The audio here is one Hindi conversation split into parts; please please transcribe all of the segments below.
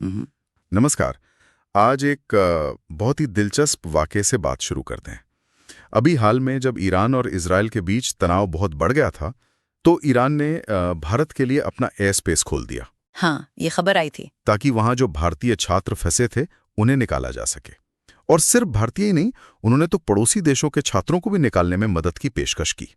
हम्म। नमस्कार। आज एक बहुत ही दिलचस्प वाक़ये से बात शुरू करते हैं। अभी हाल में जब ईरान और इज़राइल के बीच तनाव बहुत बढ़ गया था, तो ईरान ने भारत के लिए अपना एयर स्पेस खोल दिया हाँ, ये खबर आई थी। ताकि वहाँ जो भारतीय छात्र फंसे थे, उन्हें निकाला जा सके। और सिर्फ भारतीय ही नहीं, उन्होंने तो पड़ोसी देशों के छात्रों को भी निकालने में मदद की पेशकश की।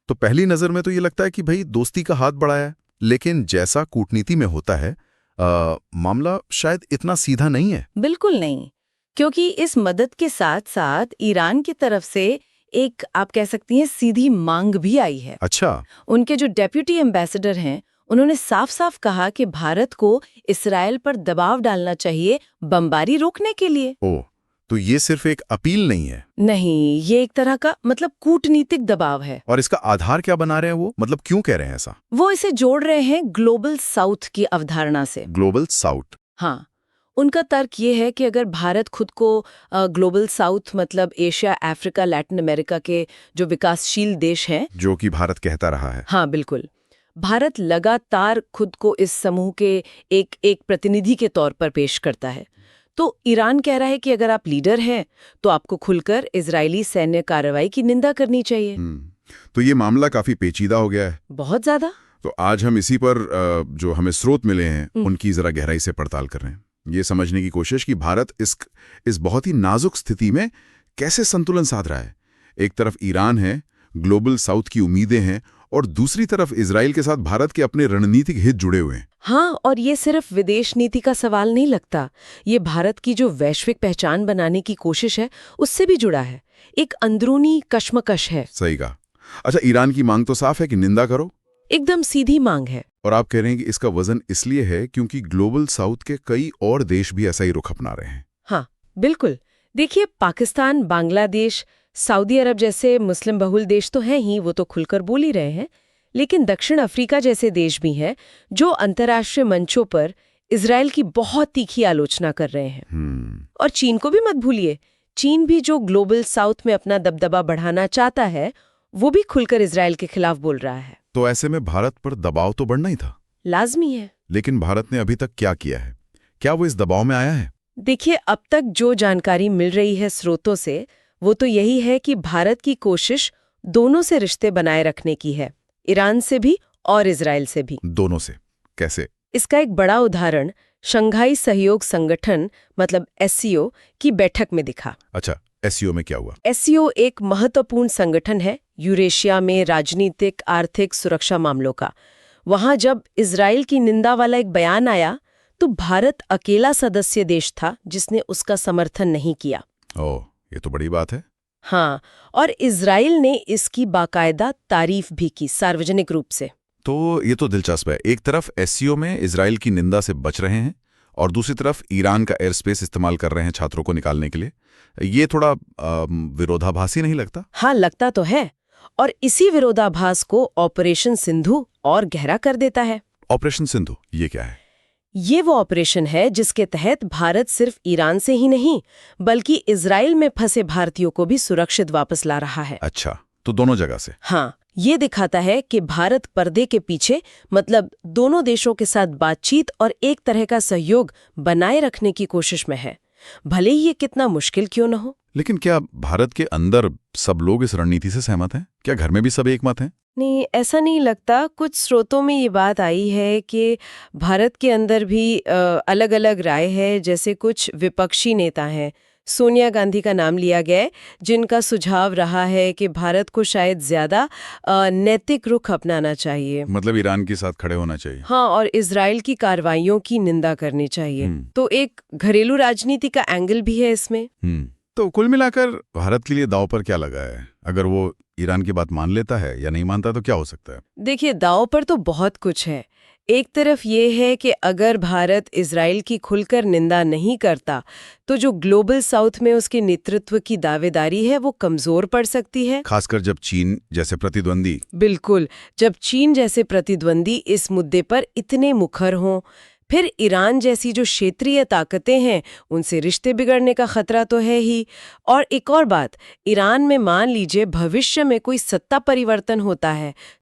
तो पहली नज़र में तो ये लगता है कि भाई दोस्ती का हाथ बढ़ाया है, लेकिन जैसा कूटनीति में होता है, मामला शायद इतना सीधा नहीं है। बिल्कुल नहीं, क्योंकि इस मदद के साथ साथ ईरान की तरफ से एक आप कह सकती हैं सीधी मांग भी आई है। अच्छा। उनके जो डेप्यूटी एम्बेसडर हैं, उन्होंने साफ-साफ कहा कि भारत को इसराइल पर दबाव डालना चाहिए बमबारी रोकने के लिए। ओह, तो ये सिर्फ एक अपील नहीं है। नहीं, ये एक तरह का मतलब कूटनीतिक दबाव है। और इसका आधार क्या बना रहे हैं वो, मतलब क्यों कह रहे हैं ऐसा? वो इसे जोड़ रहे हैं ग्लोबल साउथ की अवधारणा से। Global south. हाँ, उनका तर्क ये है कि अगर भारत खुद को ग्लोबल साउथ मतलब एशिया, अफ्रीका, लैटिन अमेरिका के जो विकासशील देश हैं, जो कि भारत कहता रहा है। हाँ बिल्कुल, भारत लगातार खुद को इस समूह के एक प्रतिनिधि के तौर पर पेश करता है। तो ईरान कह रहा है कि अगर आप लीडर हैं, तो आपको खुलकर इजरायली सैन्य कार्रवाई की निंदा करनी चाहिए। तो ये मामला काफी पेचीदा हो गया है। बहुत ज्यादा। तो आज हम इसी पर जो हमें स्रोत मिले हैं, उनकी जरा गहराई से पड़ताल कर रहे हैं। ये समझने की कोशिश कि भारत इस बहुत ही नाजुक स्थिति में कैसे संतुलन साध रहा है। एक तरफ ईरान है, ग्लोबल साउथ की उम्मीदें हैं, और दूसरी तरफ इजराइल के साथ भारत के अपने रणनीतिक हित जुड़े हुए हैं। हाँ, और ये सिर्फ विदेश नीति का सवाल नहीं लगता, ये भारत की जो वैश्विक पहचान बनाने की कोशिश है, उससे भी जुड़ा है। एक अंदरूनी कश्मकश है। सही कहा। अच्छा, ईरान की मांग तो साफ है कि निंदा करो। एकदम सीधी मांग है। और आप कह रहे हैं कि इसका वजन इसलिए है क्योंकि ग्लोबल साउथ के कई और देश भी ऐसा ही रुख अपना रहे हैं। हाँ, बिल्कुल। देखिए, पाकिस्तान, बांग्लादेश, सऊदी अरब जैसे मुस्लिम बहुल देश तो हैं ही, वो तो खुलकर बोल ही रहे हैं। लेकिन दक्षिण अफ्रीका जैसे देश भी हैं जो अंतर्राष्ट्रीय मंचों पर इजराइल की बहुत तीखी आलोचना कर रहे हैं। और चीन को भी मत भूलिए। चीन भी जो ग्लोबल साउथ में अपना दबदबा बढ़ाना चाहता है, वो भी खुलकर इजराइल के खिलाफ बोल रहा है। तो ऐसे में भारत पर दबाव तो बढ़ना ही था। लाजमी है। लेकिन भारत ने अभी तक क्या किया है? क्या वो इस दबाव में आया है? देखिए, अब तक जो जानकारी मिल रही है स्रोतों से, वो तो यही है कि भारत की कोशिश दोनों से रिश्ते बनाए रखने की है, ईरान से भी और इजराइल से भी। दोनों से कैसे? इसका एक बड़ा उदाहरण शंघाई सहयोग संगठन मतलब एससीओ की बैठक में दिखा। अच्छा, एससीओ में क्या हुआ? एससीओ एक महत्वपूर्ण संगठन है यूरेशिया में राजनीतिक, आर्थिक, सुरक्षा मामलों का। वहां जब इजराइल की निंदा वाला एक बयान आया, तो भारत अकेला सदस्य देश था जिसने उसका समर्थन नहीं किया। ओह, ये तो बड़ी बात है। हाँ, और इजराइल ने इसकी बाकायदा तारीफ भी की सार्वजनिक रूप से। तो ये तो दिलचस्प है। एक तरफ एससीओ में इजराइल की निंदा से बच रहे हैं, और दूसरी तरफ ईरान का एयर स्पेस इस्तेमाल कर रहे हैं छात्रों को निकालने के लिए। ये थोड़ा विरोधाभासी नहीं लगता? हाँ, लगता तो है। और इसी विरोधाभास को ऑपरेशन सिंधु और गहरा कर देता है। ऑपरेशन सिंधु ये क्या है? ये वो ऑपरेशन है जिसके तहत भारत सिर्फ ईरान से ही नहीं, बल्कि इजराइल में फंसे भारतीयों को भी सुरक्षित वापस ला रहा है। अच्छा, तो दोनों जगह से? हाँ, ये दिखाता है कि भारत पर्दे के पीछे मतलब दोनों देशों के साथ बातचीत और एक तरह का सहयोग बनाए रखने की कोशिश में है, भले ही ये कितना मुश्किल क्यों न हो। लेकिन क्या भारत के अंदर सब लोग इस रणनीति से सहमत हैं? क्या घर में भी सब एक मत हैं? नहीं, ऐसा नहीं लगता। कुछ स्रोतों में ये बात आई है कि भारत के अंदर भी अलग अलग राय है। जैसे कुछ विपक्षी नेता हैं, सोनिया गांधी का नाम लिया गया है, जिनका सुझाव रहा है कि भारत को शायद ज्यादा नैतिक रुख अपनाना चाहिए, मतलब ईरान के साथ खड़े होना चाहिए। हाँ, और इजराइल की कार्रवाइयों की निंदा करनी चाहिए। तो एक घरेलू राजनीति का एंगल भी है इसमें। तो कुल मिलाकर भारत के लिए दांव पर क्या लगा है? अगर वो ईरान की बात मान लेता है या नहीं मानता तो क्या हो सकता है? देखिए, दांव पर तो बहुत कुछ है। एक तरफ ये है कि अगर भारत इजराइल की खुलकर निंदा नहीं करता, तो जो ग्लोबल साउथ में उसके नेतृत्व की दावेदारी है वो कमजोर पड़ सकती है, खासकर जब चीन जैसे प्रतिद्वंदी। बिल्कुल, जब चीन जैसे प्रतिद्वंदी इस मुद्दे पर इतने मुखर हों। फिर ईरान जैसी जो क्षेत्रीय ताकतें हैं, उनसे रिश्ते बिगड़ने का खतरा तो है ही। और एक और बात, ईरान में मान लीजिए भविष्य में कोई सत्ता परिवर्तन होता है,